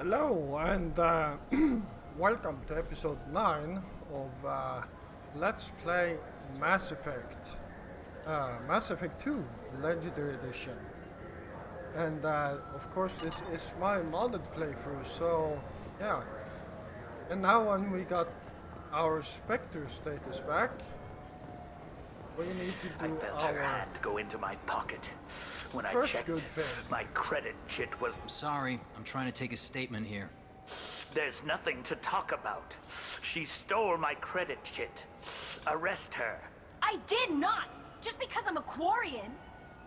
Hello and welcome to episode 9 of Let's Play Mass Effect. Mass Effect 2 Legendary Edition. And of course this is my modded playthrough, so yeah. And now when we got our Spectre status back, we need to I do felt her our hand go into my pocket. When I first checked, good thing. my credit chit was... I'm sorry, I'm trying to take a statement here. There's nothing to talk about. She stole my credit chit. Arrest her. I did not! Just because I'm a Quarian.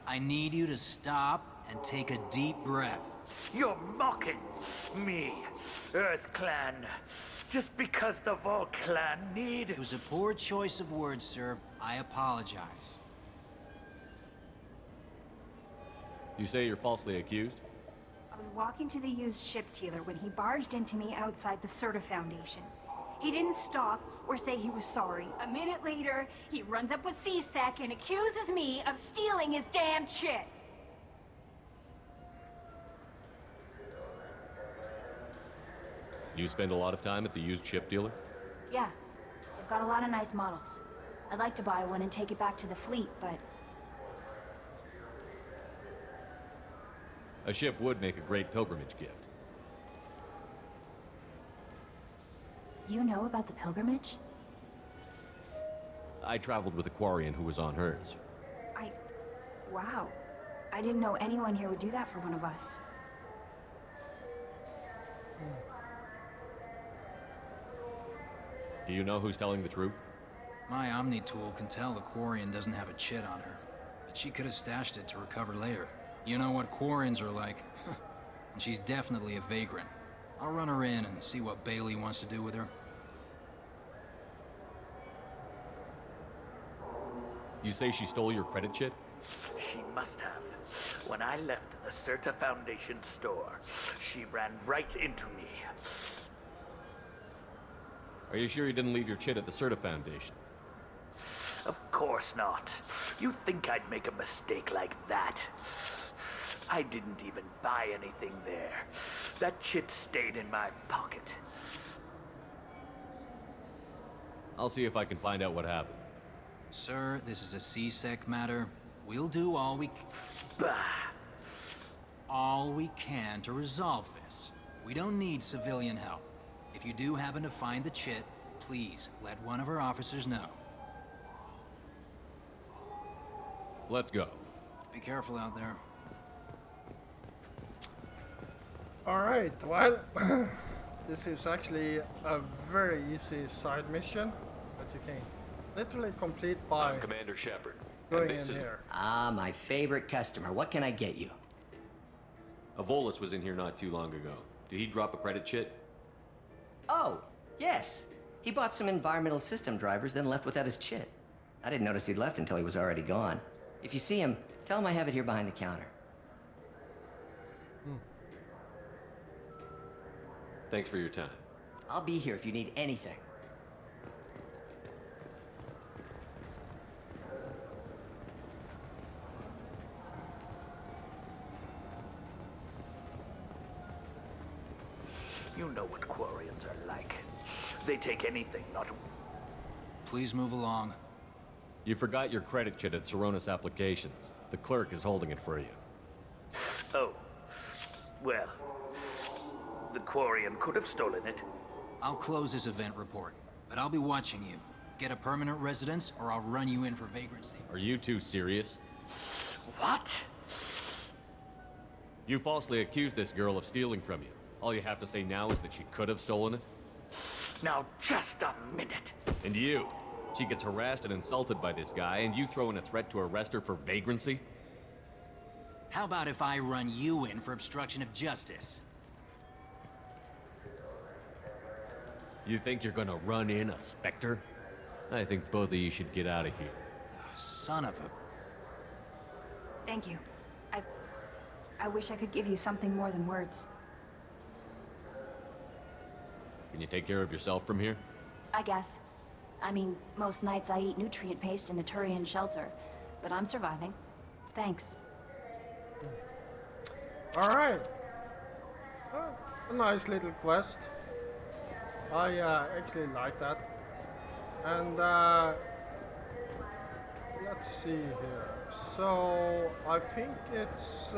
I need you to stop and take a deep breath. You're mocking me, Earth Clan. Just because the Vol Clan need... It was a poor choice of words, sir. I apologize. You say you're falsely accused? I was walking to the used ship dealer when he barged into me outside the Certa Foundation. He didn't stop or say he was sorry. A minute later, he runs up with C-Sec and accuses me of stealing his damn shit. You spend a lot of time at the used ship dealer? Yeah, they've got a lot of nice models. I'd like to buy one and take it back to the fleet, but A ship would make a great pilgrimage gift. you know about the pilgrimage? I traveled with a Quarian who was on hers. Wow. I didn't know anyone here would do that for one of us. Do you know who's telling the truth? My Omni tool can tell the Quarian doesn't have a chit on her, but she could have stashed it to recover later. You know what Quarians are like. And she's definitely a vagrant. I'll run her in and see what Bailey wants to do with her. You say she stole your credit chit? She must have. When I left the Certa Foundation store, she ran right into me. Are you sure you didn't leave your chit at the Certa Foundation? Of course not. You think I'd make a mistake like that? I didn't even buy anything there. That chit stayed in my pocket. I'll see if I can find out what happened. Sir, this is a C-Sec matter. We'll do Bah! all we can to resolve this. We don't need civilian help. If you do happen to find the chit, please let one of our officers know. Let's go. Be careful out there. Alright, well, this is actually a very easy side mission that you can literally complete by I'm Commander Shepard. going in here. Ah, my favorite customer. What can I get you? Avolis was in here not too long ago. Did he drop a credit chit? Oh, yes. He bought some environmental system drivers, then left without his chit. I didn't notice he'd left until he was already gone. If you see him, tell him I have it here behind the counter. Thanks for your time. I'll be here if you need anything. You know what Quarians are like. They take anything, not... Please move along. You forgot your credit chit at Seronis Applications. The clerk is holding it for you. Oh. Well, the Quarian could have stolen it. I'll close this event report, but I'll be watching you. Get a permanent residence, or I'll run you in for vagrancy. Are you two serious? What? You falsely accused this girl of stealing from you. All you have to say now is that she could have stolen it? Now, just a minute. And you? She gets harassed and insulted by this guy, and you throw in a threat to arrest her for vagrancy? How about if I run you in for obstruction of justice? You think you're gonna run in a Spectre? I think both of you should get out of here. Son of a... Thank you. I wish I could give you something more than words. Can you take care of yourself from here? I guess. I mean, most nights I eat nutrient paste in a Turian shelter, but I'm surviving. Thanks. Alright. a nice little quest. I actually like that. And let's see here. So I think it's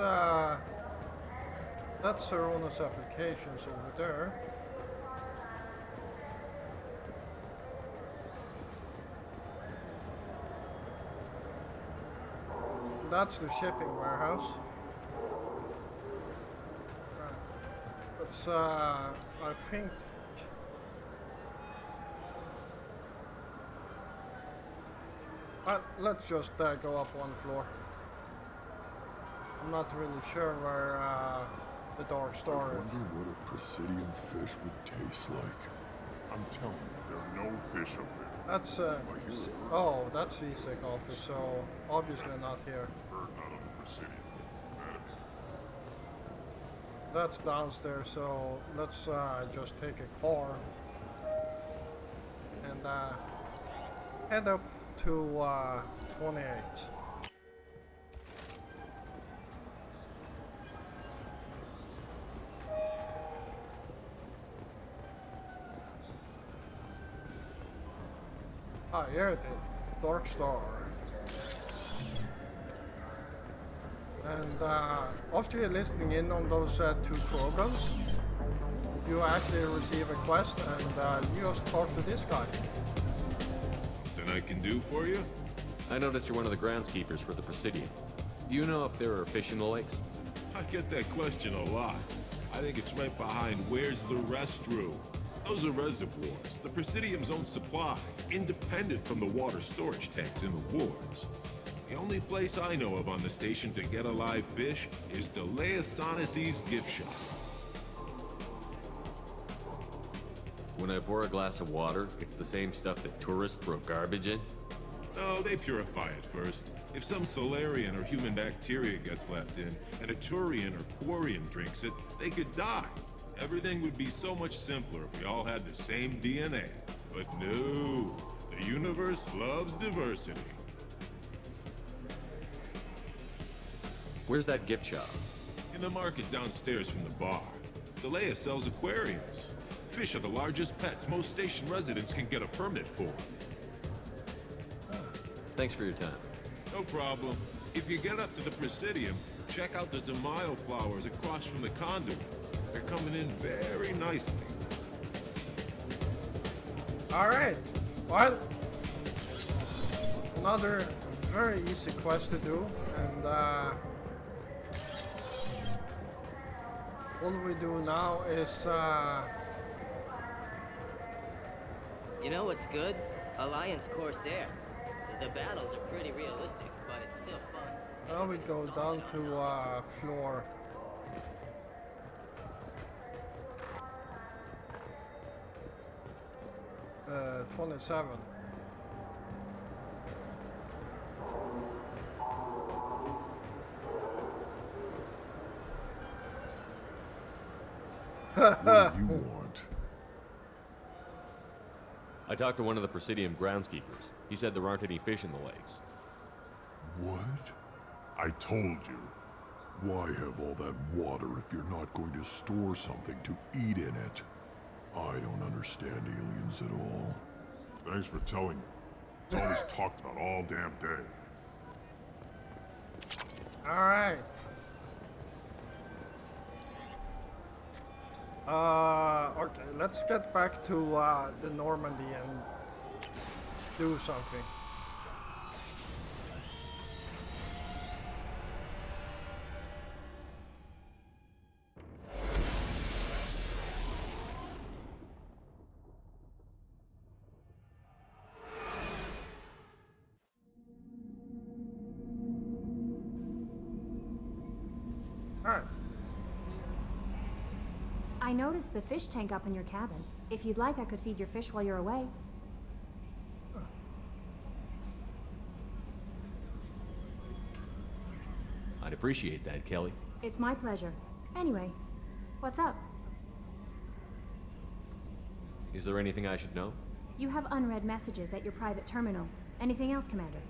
that's Serona's applications over there. That's the shipping warehouse. It's I think. Let's just go up one floor. I'm not really sure where the dark I store wonder is. what a Presidium fish would taste like. I'm telling you, there are no fish up there. That's oh, that's Seasick office, so obviously not here. Bird not on the Presidium. That's downstairs, so let's just take a car and head up to 28. Ah, here it is. Dark Star. And after you're listening in on those two programs, you actually receive a quest and you just talk to this guy. Something I can do for you? I noticed you're one of the groundskeepers for the Presidium. Do you know if there are fish in the lakes? I get that question a lot. I think it's right behind where's the restroom. Those are reservoirs, the Presidium's own supply, independent from the water storage tanks in the wards. The only place I know of on the station to get a live fish is Delea Sonasy's gift shop. When I pour a glass of water, it's the same stuff that tourists throw garbage in? No, they purify it first. If some Solarian or human bacteria gets left in, and a Turian or Quarian drinks it, they could die. Everything would be so much simpler if we all had the same DNA. But no, the universe loves diversity. Where's that gift shop? In the market downstairs from the bar. Delea sells aquariums. Fish are the largest pets most station residents can get a permit for. Thanks for your time. No problem. If you get up to the Presidium, check out the DeMaio flowers across from the conduit. They're coming in very nicely. Alright, well, another very easy quest to do, and all we do now is You know what's good? Alliance Corsair. The battles are pretty realistic, but it's still fun. now we go down to floor 27. What do you want? I talked to one of the Presidium groundskeepers. He said there aren't any fish in the lakes. What? I told you. Why have all that water if you're not going to store something to eat in it? I don't understand aliens at all. Thanks for telling me. It's all he's talked about all damn day. Alright. Okay, let's get back to the Normandy and do something. Alright. I noticed the fish tank up in your cabin. If you'd like, I could feed your fish while you're away. I'd appreciate that, Kelly. It's my pleasure. Anyway, what's up? Is there anything I should know? You have unread messages at your private terminal. Anything else, Commander?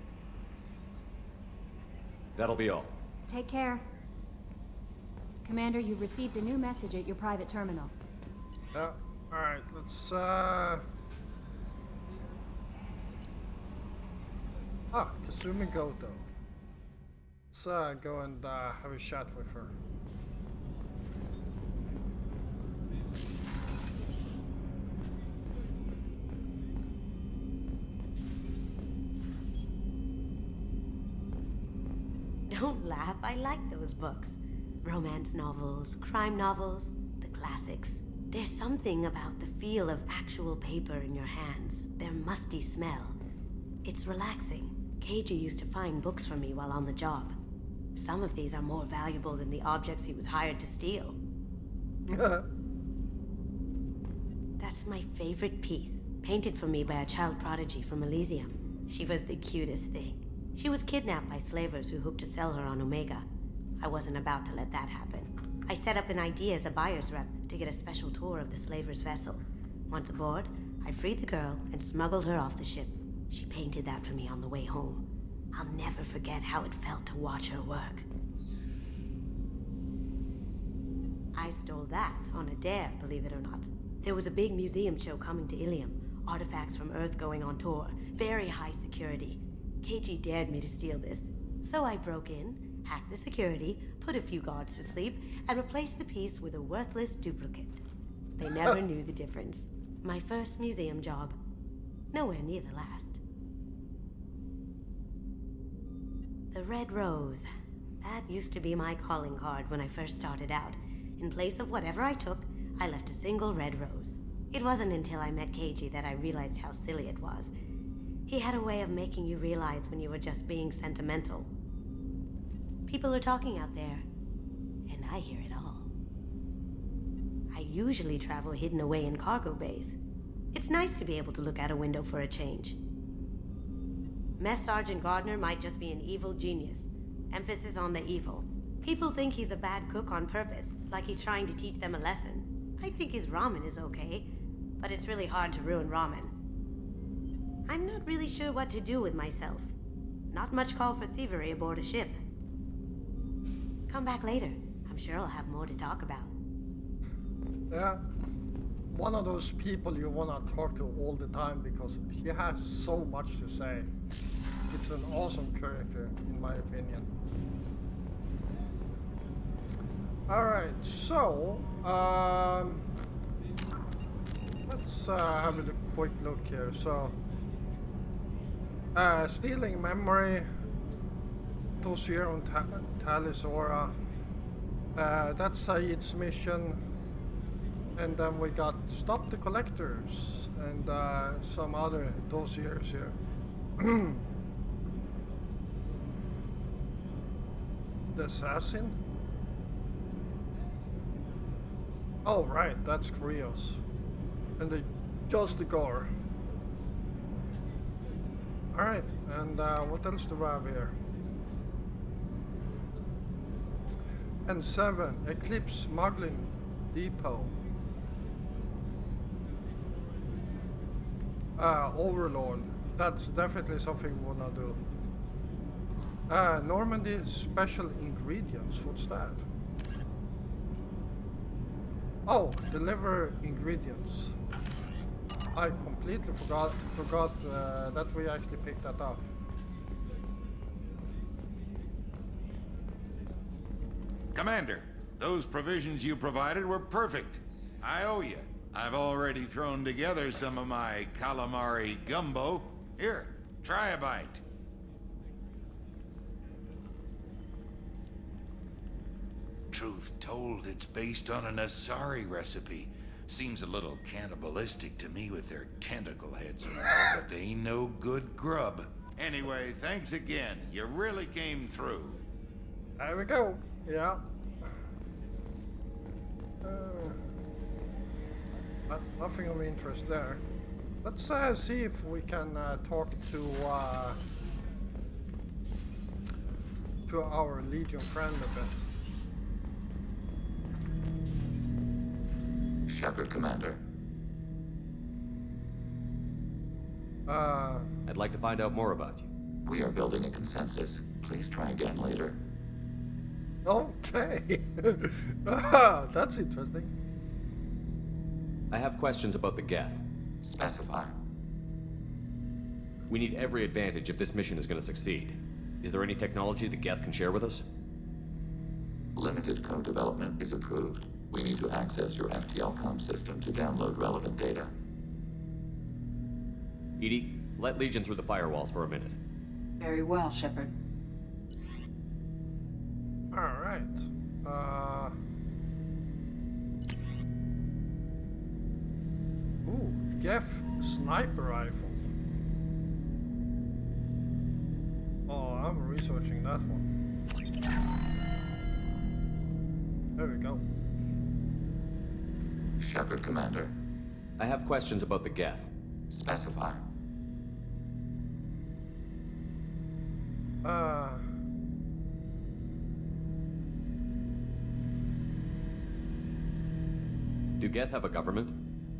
That'll be all. Take care. Commander, you've received a new message at your private terminal. Yeah. Alright, let's Kasumi Goto. Let's go and have a chat with her. Don't laugh, I like those books. Romance novels, crime novels, the classics. There's something about the feel of actual paper in your hands, their musty smell. It's relaxing. Keiji used to find books for me while on the job. Some of these are more valuable than the objects he was hired to steal. That's my favorite piece, painted for me by a child prodigy from Elysium. She was the cutest thing. She was kidnapped by slavers who hoped to sell her on Omega. I wasn't about to let that happen. I set up an idea as a buyer's rep to get a special tour of the slaver's vessel. Once aboard, I freed the girl and smuggled her off the ship. She painted that for me on the way home. I'll never forget how it felt to watch her work. I stole that on a dare, believe it or not. There was a big museum show coming to Ilium. Artifacts from Earth going on tour. Very high security. Keiji dared me to steal this. So I broke in, hacked the security, put a few guards to sleep, and replaced the piece with a worthless duplicate. They never knew the difference. My first museum job. Nowhere near the last. The Red Rose. That used to be my calling card when I first started out. In place of whatever I took, I left a single red rose. It wasn't until I met Keiji that I realized how silly it was. He had a way of making you realize when you were just being sentimental. People are talking out there, and I hear it all. I usually travel hidden away in cargo bays. It's nice to be able to look out a window for a change. Mess Sergeant Gardner might just be an evil genius. Emphasis on the evil. People think he's a bad cook on purpose, like he's trying to teach them a lesson. I think his ramen is okay, but it's really hard to ruin ramen. I'm not really sure what to do with myself. Not much call for thievery aboard a ship. Come back later. I'm sure I'll have more to talk about. Yeah. One of those people you wanna talk to all the time because she has so much to say. It's an awesome character, in my opinion. Alright, so let's have a quick look here. So stealing memory, dossier on Talisora, that's Saeed's mission. And then we got Stop the Collectors and some other dossiers here. The Assassin? Oh right, that's Krios. And the Just the Gore. Alright, and what else do we have here? And 7, Eclipse Smuggling Depot. Overlord. That's definitely something we wanna do. Normandy Special Ingredients. What's that? Oh, deliver ingredients. I completely forgot that we actually picked that up. Commander, those provisions you provided were perfect. I owe you. I've already thrown together some of my calamari gumbo. Here, try a bite. Truth told, it's based on an Asari recipe. Seems a little cannibalistic to me with their tentacle heads and all, but they ain't no good grub. Anyway, thanks again. You really came through. There we go. Yeah. Nothing of interest there. Let's see if we can talk to our Legion friend a bit. Shepard, Commander. I'd like to find out more about you. We are building a consensus. Please try again later. Okay. That's interesting. I have questions about the Geth. Specify. We need every advantage if this mission is going to succeed. Is there any technology the Geth can share with us? Limited code development is approved. We need to access your FTL-COM system to download relevant data. EDI, let Legion through the firewalls for a minute. Very well, Shepard. Alright. Ooh, Geth sniper rifle. Oh, I'm researching that one. There we go. Shepard, Commander. I have questions about the Geth. Specify. Do Geth have a government?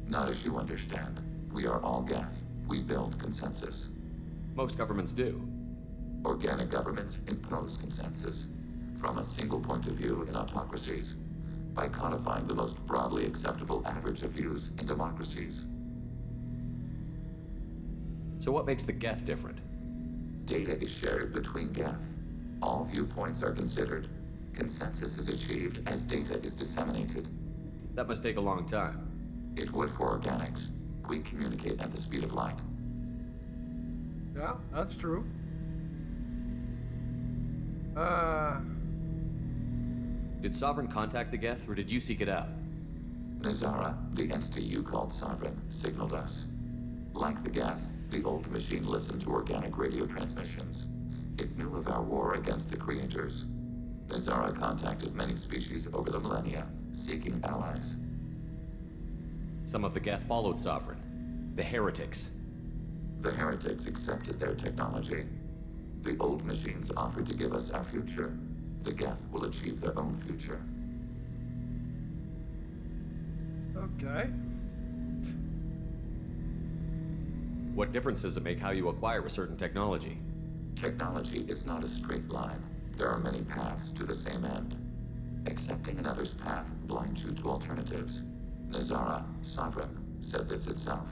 Not as you understand. We are all Geth. We build consensus. Most governments do. Organic governments impose consensus from a single point of view in autocracies by codifying the most broadly acceptable average of views in democracies. So what makes the Geth different? Data is shared between Geth. All viewpoints are considered. Consensus is achieved as data is disseminated. That must take a long time. It would for organics. We communicate at the speed of light. Yeah, that's true. Did Sovereign contact the Geth, or did you seek it out? Nazara, the entity you called Sovereign, signaled us. Like the Geth, the old machine listened to organic radio transmissions. It knew of our war against the creators. Nazara contacted many species over the millennia, seeking allies. Some of the Geth followed Sovereign. The Heretics. The Heretics accepted their technology. The old machines offered to give us our future. The Geth will achieve their own future. Okay. What difference does it make how you acquire a certain technology? Technology is not a straight line. There are many paths to the same end. Accepting another's path blinds you to alternatives. Nazara, Sovereign, said this itself.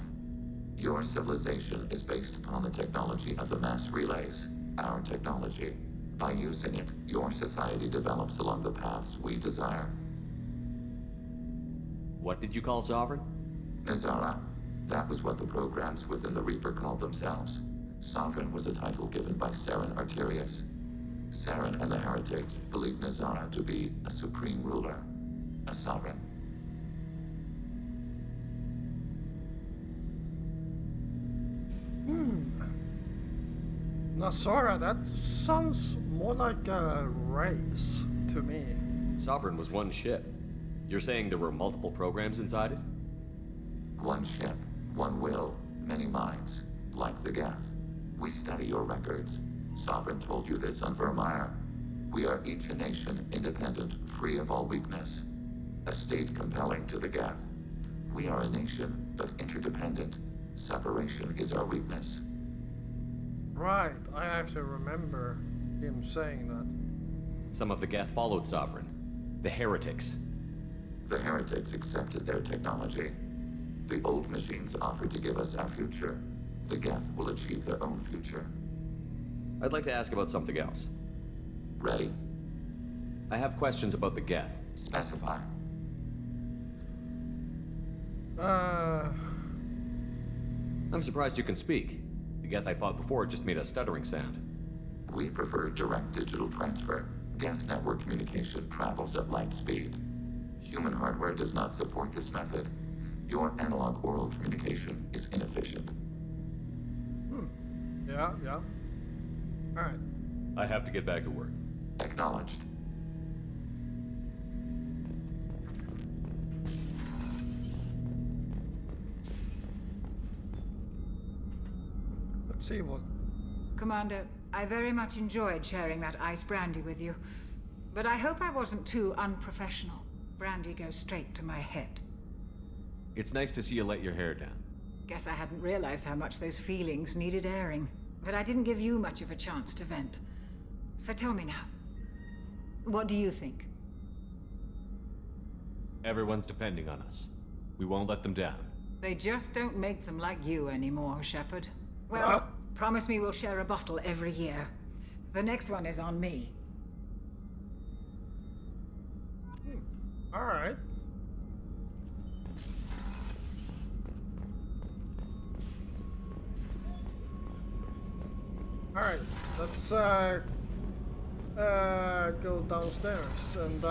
Your civilization is based upon the technology of the mass relays, our technology. By using it, your society develops along the paths we desire. What did you call Sovereign? Nazara. That was what the programs within the Reaper called themselves. Sovereign was a title given by Saren Arterius. Saren and the Heretics believed Nazara to be a supreme ruler, a sovereign. Nazara, that sounds more like a race to me. Sovereign was one ship. You're saying there were multiple programs inside it? One ship, one will, many minds, like the Geth. We study your records. Sovereign told you this on Vermeer. We are each a nation, independent, free of all weakness. A state compelling to the Geth. We are a nation, but interdependent. Separation is our weakness. Right, I actually remember him saying that. Some of the Geth followed Sovereign. The Heretics. The Heretics accepted their technology. The old machines offered to give us our future. The Geth will achieve their own future. I'd like to ask about something else. Ready? I have questions about the Geth. Specify. I'm surprised you can speak. The Geth I fought before just made a stuttering sound. We prefer direct digital transfer. Geth network communication travels at light speed. Human hardware does not support this method. Your analog oral communication is inefficient. Yeah. Alright. I have to get back to work. Acknowledged. Let's see what... Commander, I very much enjoyed sharing that ice brandy with you. But I hope I wasn't too unprofessional. Brandy goes straight to my head. It's nice to see you let your hair down. Guess I hadn't realized how much those feelings needed airing. But I didn't give you much of a chance to vent. So tell me now, What do you think? Everyone's depending on us. We won't let them down. They just don't make them like you anymore, Shepard. Well, promise me we'll share a bottle every year. The next one is on me. Alright. Alright, let's go downstairs and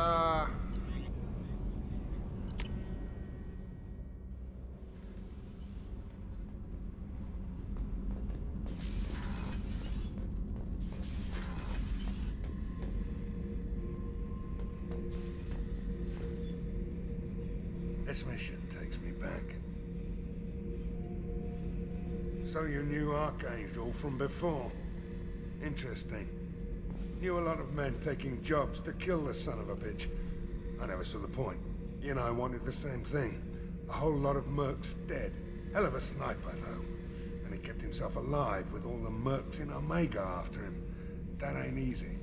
This mission takes me back. So you knew Archangel from before? Interesting. Knew a lot of men taking jobs to kill the son of a bitch. I never saw the point. You and I wanted the same thing. A whole lot of mercs dead. Hell of a sniper, though. And he kept himself alive with all the mercs in Omega after him. That ain't easy.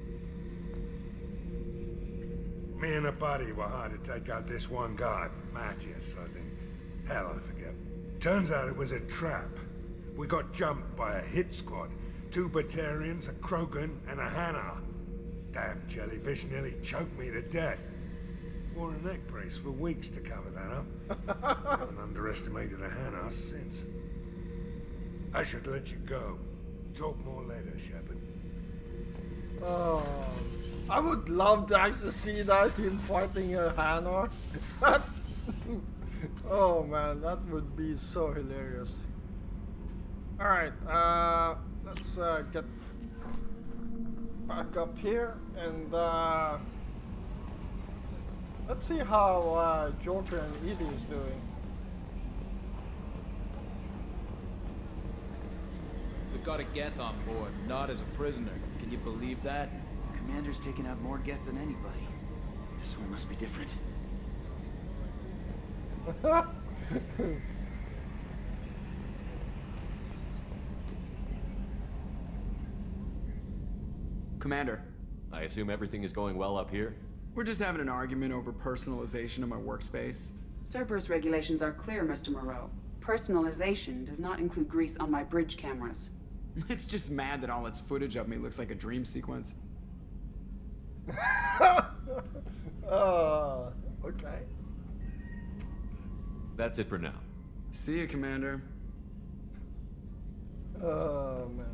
Me and a buddy were hired to take out this one guy, Matthias, I think. Hell, I forget. Turns out it was a trap. We got jumped by a hit squad. 2 Batarians, a Krogan, and a Hanar. Damn jellyfish nearly choked me to death. Wore a neck brace for weeks to cover that up. Haven't underestimated a Hanar since. I should let you go. Talk more later, Shepard. oh, I would love to actually see that, him fighting a Hanar. Oh man, that would be so hilarious. Alright, let's get back up here and let's see how Joker and Edie is doing. We've got a Geth on board, not as a prisoner. Can you believe that? Commander's taken out more Geth than anybody. This one must be different. Commander. I assume everything is going well up here? We're just having an argument over personalization of my workspace. Cerberus regulations are clear, Mr. Moreau. Personalization does not include grease on my bridge cameras. It's just mad that all its footage of me looks like a dream sequence. Okay. That's it for now. See you, Commander. Oh, man.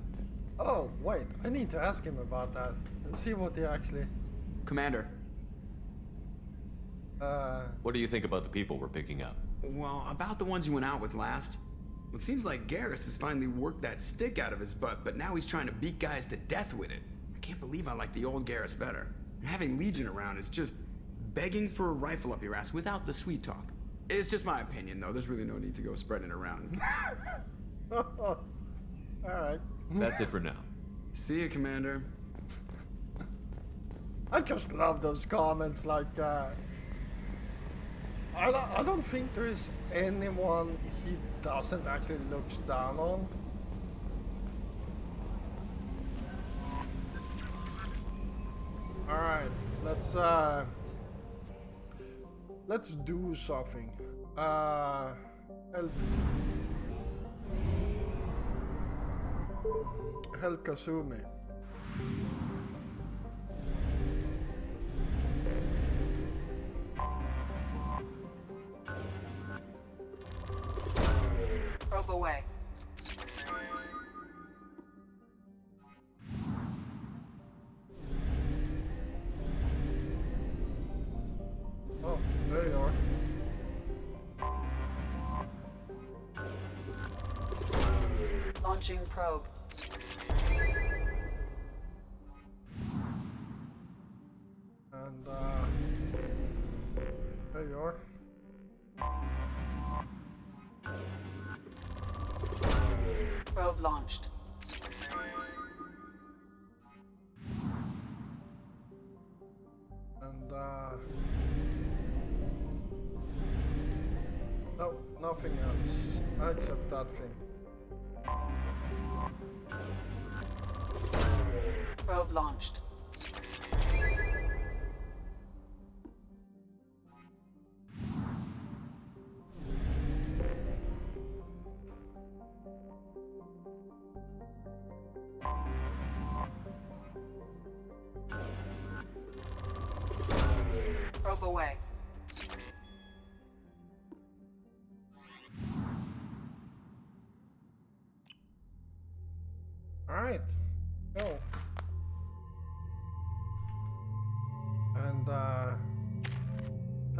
Oh, wait. I need to ask him about that. And see what he actually... Commander. What do you think about the people we're picking up? Well, about the ones you went out with last. It seems like Garrus has finally worked that stick out of his butt, but now he's trying to beat guys to death with it. I can't believe I like the old Garrus better. And having Legion around is just begging for a rifle up your ass without the sweet talk. It's just my opinion, though. There's really no need to go spreading it around. Alright. That's it for now. See you, Commander. I just love those comments like I don't think there is anyone he doesn't actually look down on. Alright, let's do something. Help Kasumi. Probe away. Oh, there you are. Launching probe. And there you are. Probe launched. And no, nothing else except that thing. Probe launched.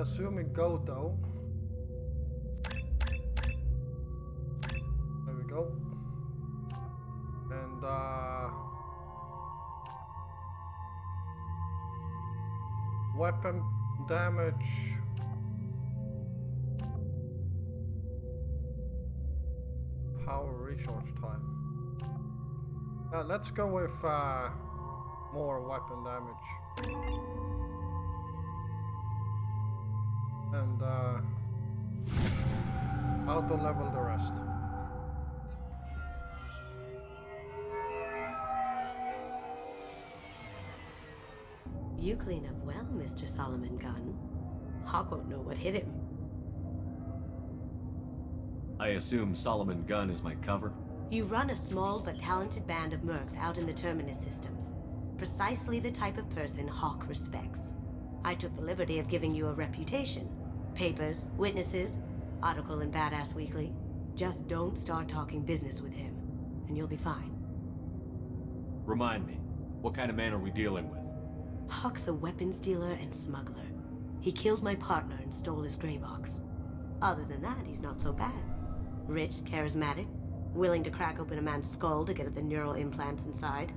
Kasumi Goto. There we go. And weapon damage. Power recharge time. Let's go with more weapon damage. And auto level the rest. You clean up well, Mr. Solomon Gunn. Hawk won't know what hit him. I assume Solomon Gunn is my cover? You run a small but talented band of mercs out in the Terminus systems. Precisely the type of person Hawk respects. I took the liberty of giving you a reputation. Papers, witnesses, article in Badass Weekly. Just don't start talking business with him, and you'll be fine. Remind me, what kind of man are we dealing with? Hawk's a weapons dealer and smuggler. He killed my partner and stole his gray box. Other than that, he's not so bad. Rich, charismatic, willing to crack open a man's skull to get at the neural implants inside.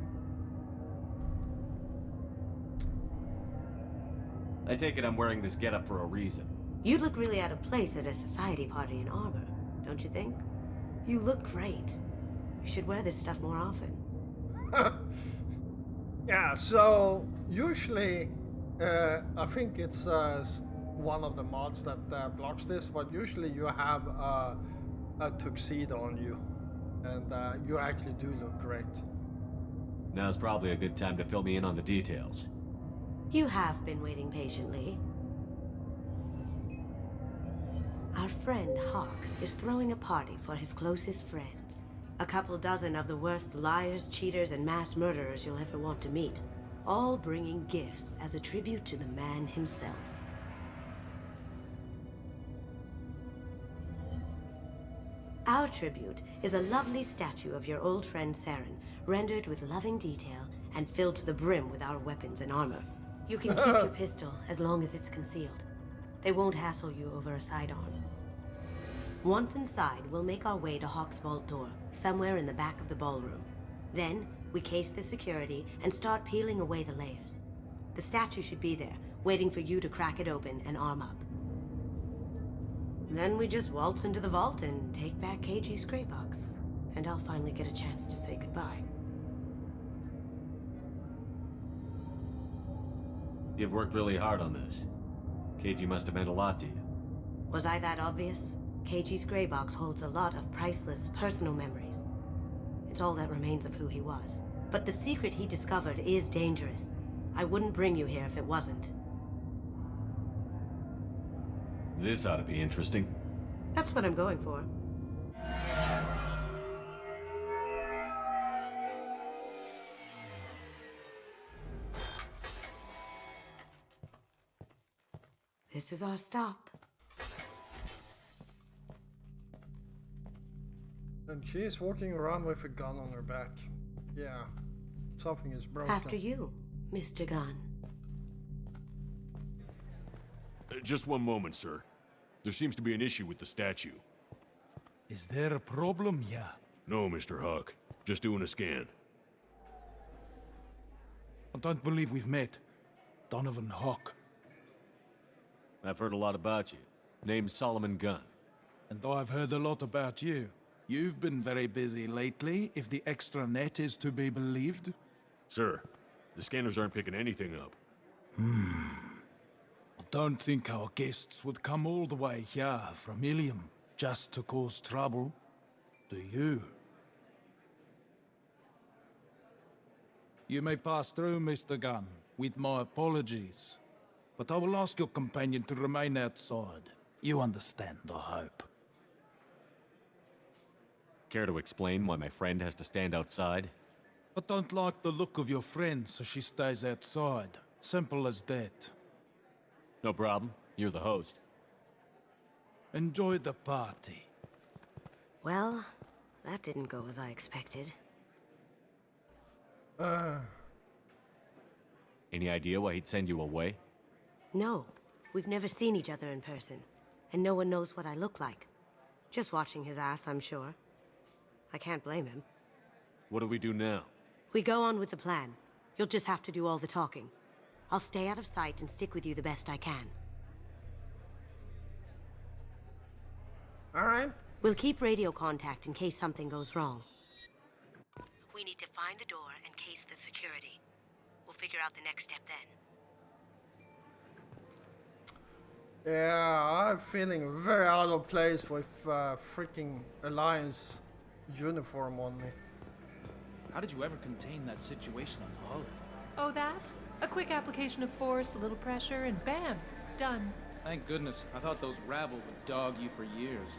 I take it I'm wearing this getup for a reason. You'd look really out of place at a society party in armor, don't you think? You look great. You should wear this stuff more often. Yeah, so usually, I think it's one of the mods that blocks this, but usually you have a tuxedo on you, and you actually do look great. Now's probably a good time to fill me in on the details. You have been waiting patiently. Our friend Hawk is throwing a party for his closest friends. A couple dozen of the worst liars, cheaters, and mass murderers you'll ever want to meet. All bringing gifts as a tribute to the man himself. Our tribute is a lovely statue of your old friend Saren, rendered with loving detail and filled to the brim with our weapons and armor. You can keep your pistol as long as it's concealed. They won't hassle you over a sidearm. Once inside, we'll make our way to Hawk's vault door, somewhere in the back of the ballroom. Then, we case the security and start peeling away the layers. The statue should be there, waiting for you to crack it open and arm up. Then we just waltz into the vault and take back KG's gray box. And I'll finally get a chance to say goodbye. You've worked really hard on this. KG must have meant a lot to you. Was I that obvious? KG's gray box holds a lot of priceless personal memories. It's all that remains of who he was. But the secret he discovered is dangerous. I wouldn't bring you here if it wasn't. This ought to be interesting. That's what I'm going for. This is our stop. And she is walking around with a gun on her back. Yeah, something is broken. After you, Mr. Gunn. Just one moment, sir. There seems to be an issue with the statue. Is there a problem here? No, Mr. Hawk. Just doing a scan. I don't believe we've met. Donovan Hawk. I've heard a lot about you. Name's Solomon Gunn. And I've heard a lot about you. You've been very busy lately, if the extra net is to be believed. Sir, the scanners aren't picking anything up. I don't think our guests would come all the way here from Ilium just to cause trouble. Do you? You may pass through, Mr. Gunn, with my apologies. But I will ask your companion to remain outside. You understand, I hope. Care to explain why my friend has to stand outside? I don't like the look of your friend, so she stays outside. Simple as that. No problem. You're the host. Enjoy the party. Well, that didn't go as I expected. Any idea why he'd send you away? No. We've never seen each other in person, and no one knows what I look like. Just watching his ass, I'm sure. I can't blame him. What do we do now? We go on with the plan. You'll just have to do all the talking. I'll stay out of sight and stick with you the best I can. All right. We'll keep radio contact in case something goes wrong. We need to find the door and case the security. We'll figure out the next step then. Yeah, I'm feeling very out of place with freaking Alliance uniform on me. How did you ever contain that situation on Olive? Oh, that? A quick application of force, a little pressure, and bam! Done. Thank goodness. I thought those rabble would dog you for years.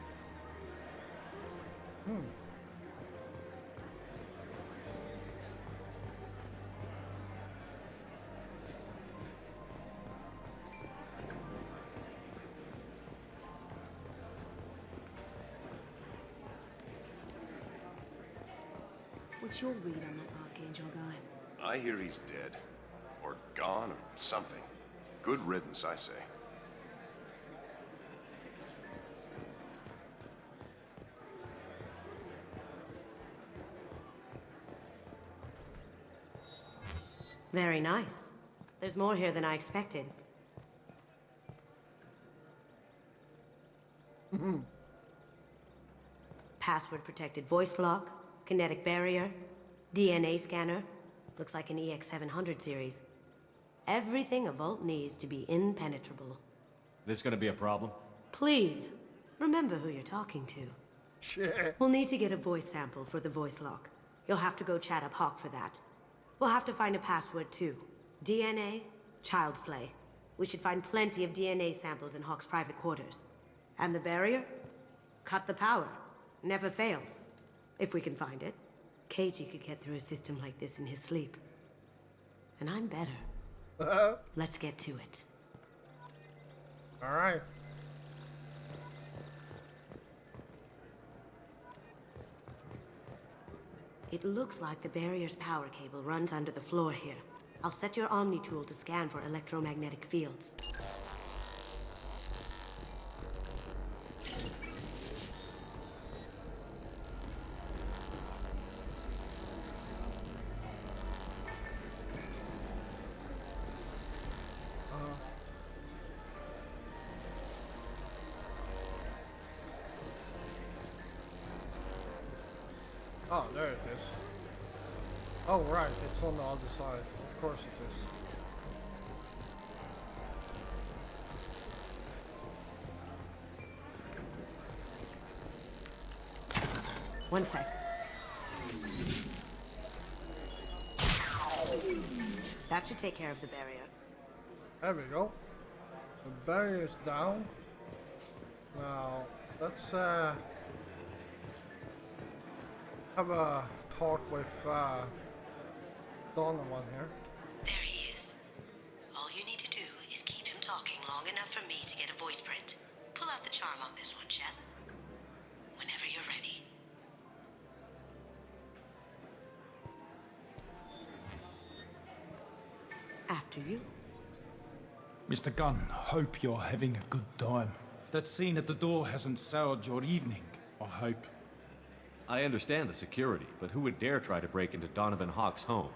What's your read on that Archangel guy? I hear he's dead. Or gone, or something. Good riddance, I say. Very nice. There's more here than I expected. Password-protected voice lock, kinetic barrier, DNA scanner. Looks like an EX700 series. Everything a Vault needs to be impenetrable. This gonna be a problem? Please, remember who you're talking to. Shit. We'll need to get a voice sample for the voice lock. You'll have to go chat up Hawk for that. We'll have to find a password too. DNA, child's play. We should find plenty of DNA samples in Hawk's private quarters. And the barrier? Cut the power. Never fails. If we can find it. KG could get through a system like this in his sleep. And I'm better. Let's get to it. All right. It looks like the barrier's power cable runs under the floor here. I'll set your Omni tool to scan for electromagnetic fields. Oh, there it is. Oh, right, it's on the other side. Of course it is. One sec. That should take care of the barrier. There we go. The barrier's down. Now, let's have a talk with Donovan here. There he is. All you need to do is keep him talking long enough for me to get a voice print. Pull out the charm on this one, Chet. Whenever you're ready. After you. Mr. Gunn, hope you're having a good time. That scene at the door hasn't soured your evening, I hope. I understand the security, but who would dare try to break into Donovan Hawk's home?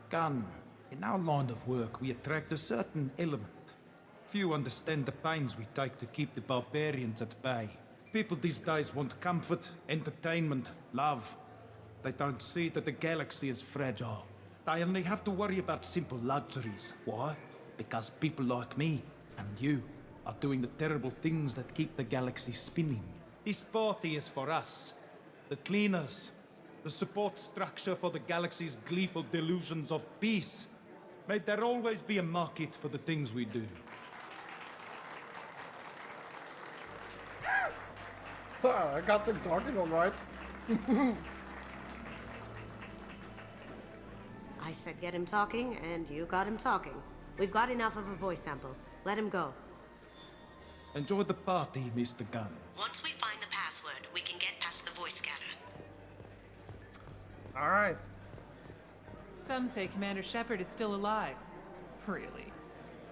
Gunn, in our line of work, we attract a certain element. Few understand the pains we take to keep the barbarians at bay. People these days want comfort, entertainment, love. They don't see that the galaxy is fragile. They only have to worry about simple luxuries. Why? Because people like me and you are doing the terrible things that keep the galaxy spinning. This party is for us. The cleaners, the support structure for the galaxy's gleeful delusions of peace. May there always be a market for the things we do. I got them talking all right. I said get him talking, and you got him talking. We've got enough of a voice sample. Let him go. Enjoy the party, Mr. Gunn. Once we find the password, we can get past the voice scanner. All right. Some say Commander Shepard is still alive. Really?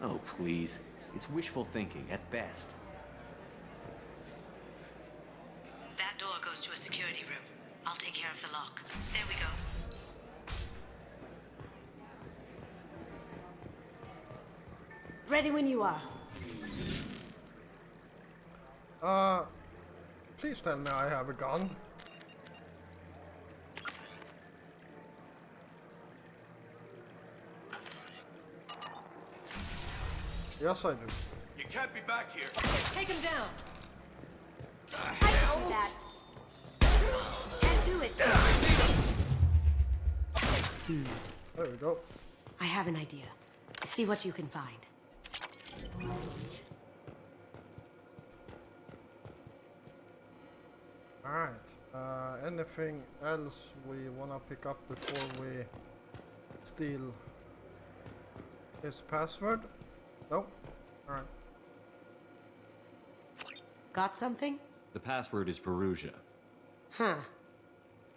Oh, please. It's wishful thinking at best. That door goes to a security room. I'll take care of the lock. There we go. Ready when you are. Please tell me I have a gun. Yes, I do. You can't be back here. Take him down. I can do that. Can't do it. There we go. I have an idea. See what you can find. Alright. Anything else we wanna pick up before we steal his password? Nope. Alright. Got something? The password is Perugia. Huh.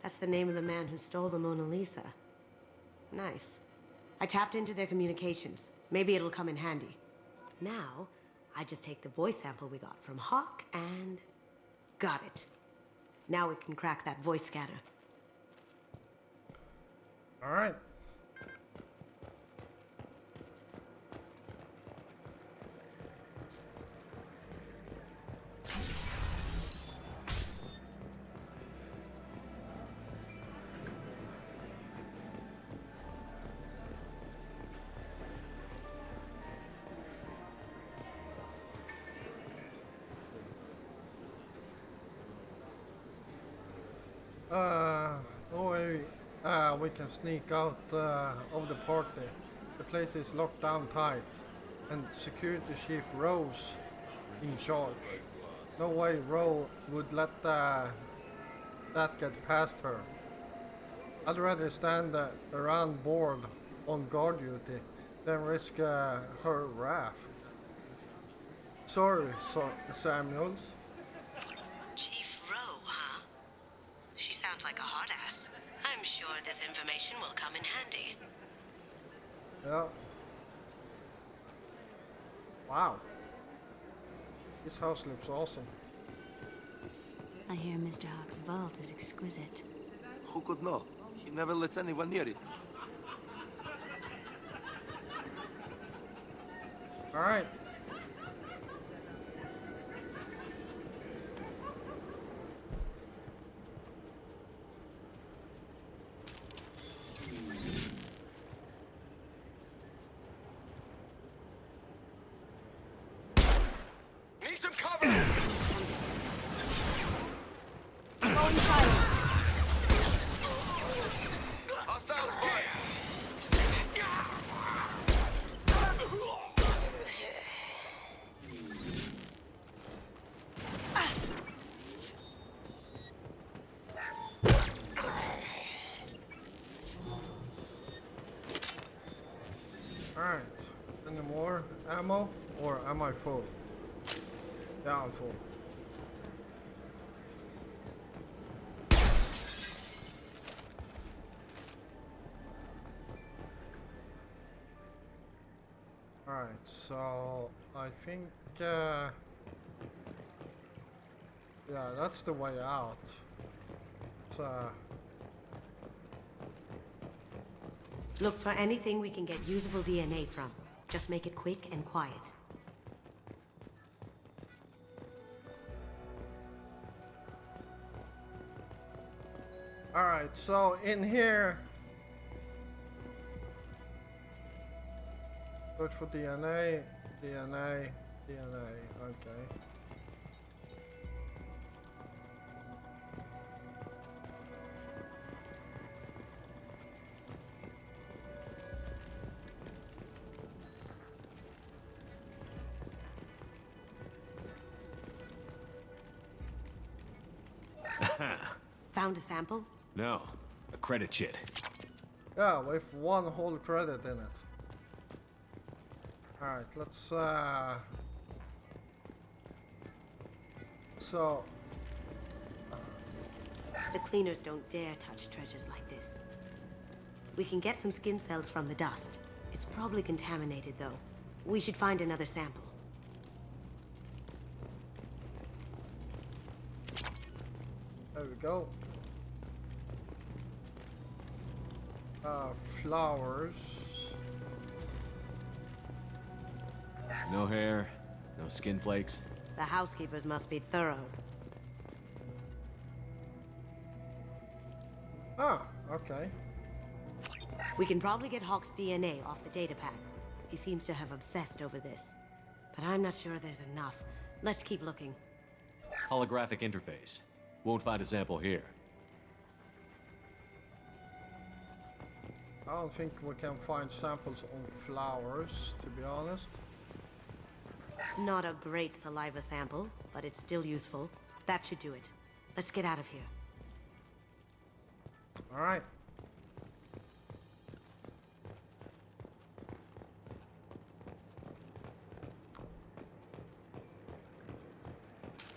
That's the name of the man who stole the Mona Lisa. Nice. I tapped into their communications. Maybe it'll come in handy. Now, I just take the voice sample we got from Hawk and... got it. Now we can crack that voice scanner. Alright. No way we can sneak out of the party. The place is locked down tight, and Security Chief Rose in charge. No way Rose would let that get past her. I'd rather stand around bored on guard duty than risk her wrath. Sorry, Samuels. Chief Rowe, huh? She sounds like a hard ass. I'm sure this information will come in handy. Yeah. Wow. This house looks awesome. I hear Mr. Hawk's vault is exquisite. Who could know? He never lets anyone near it. Alright. Need some cover! Hostile fire! Alright. Any more ammo? Or am I full? Yeah, I'm full. Alright, so I think yeah, that's the way out. Look for anything we can get usable DNA from. Just make it quick and quiet. Alright, so in here, search for DNA, okay. Found a sample? No, a credit chit. Yeah, with one whole credit in it. Alright, let's so The cleaners don't dare touch treasures like this. We can get some skin cells from the dust. It's probably contaminated though. We should find another sample. There we go. Flowers. No hair, no skin flakes. The housekeepers must be thorough. Ah, okay. We can probably get Hawk's DNA off the datapad. He seems to have obsessed over this. But I'm not sure there's enough. Let's keep looking. Holographic interface. Won't find a sample here. I don't think we can find samples on flowers, to be honest. Not a great saliva sample, but it's still useful. That should do it. Let's get out of here. All right.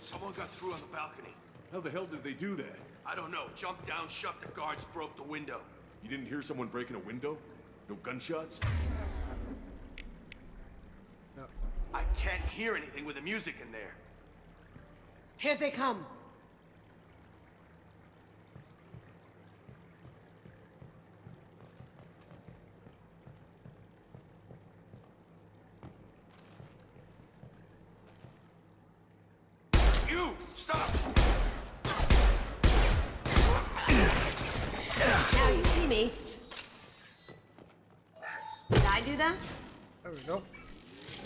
Someone got through on the balcony. How the hell did they do that? I don't know. Jumped down, shut the guards, broke the window. You didn't hear someone breaking a window? No gunshots? No. I can't hear anything with the music in there. Here they come! You! Stop! Now you see me. Did I do that? There we go.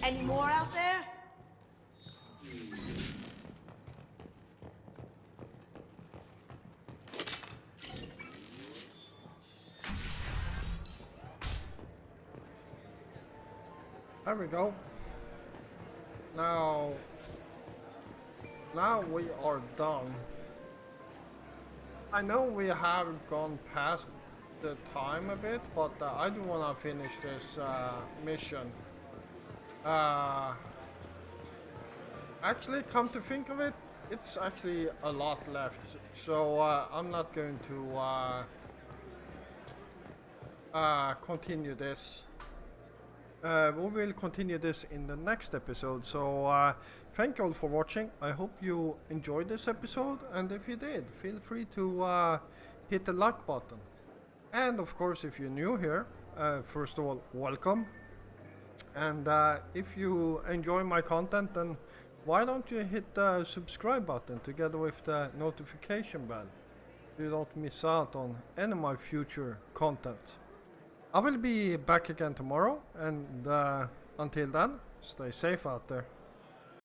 Any more out there? There we go. Now we are done. I know we have gone past the time a bit, but I do want to finish this mission. Actually, come to think of it, it's actually a lot left, so I'm not going to continue this. We will continue this in the next episode, so thank you all for watching. I hope you enjoyed this episode, and if you did, feel free to hit the like button. And of course, if you're new here, first of all, welcome. And if you enjoy my content, then why don't you hit the subscribe button together with the notification bell so you don't miss out on any of my future content. I will be back again tomorrow, and until then, stay safe out there.